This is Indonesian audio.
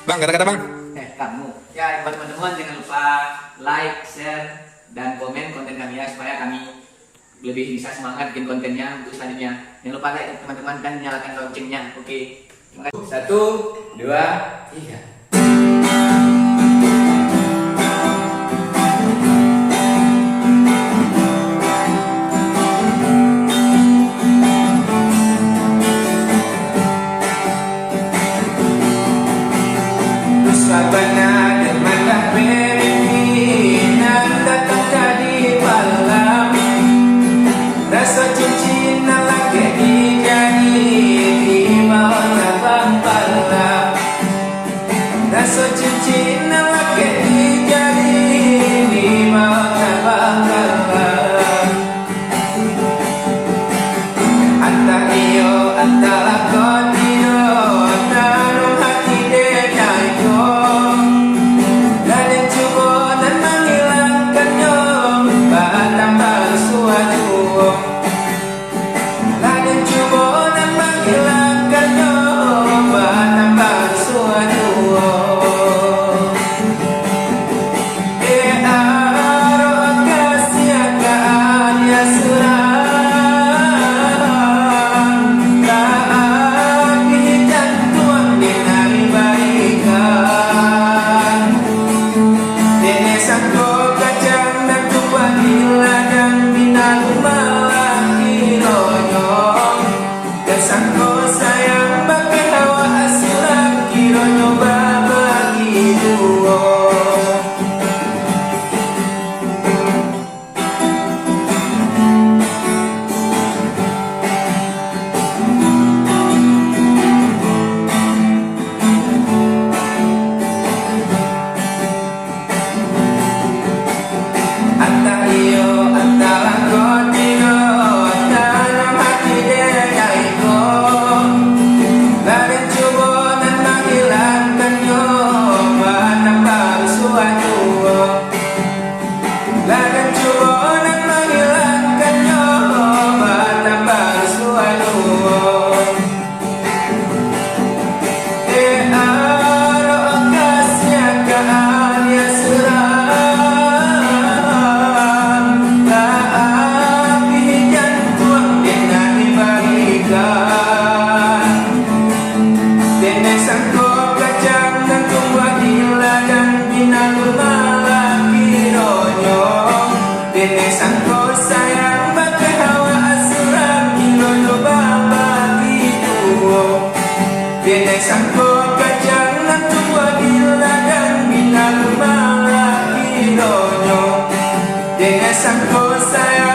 Bang, kata-kata bang. Kamu. Ya, buat teman-teman jangan lupa like, share, dan komen konten kami ya supaya kami lebih bisa semangat bikin kontennya untuk selanjutnya. Jangan lupa like teman-teman dan nyalakan loncengnya. Oke. Terima kasih. 1, 2, 3. Sabana demanda pemimpinan datang tadi malam. Rasa cincin lagi dijadi di bawah abang malam. Rasa cincin lagi dijadi di bawah abang malam. Anta iyo anta lakotino tanung hati denaiku. Sangko sayang bagai hawa asuran Ilono baba gitu. Dene sangko kacang nantu wadila dan bina lumala kironyo. Dene sangko sayang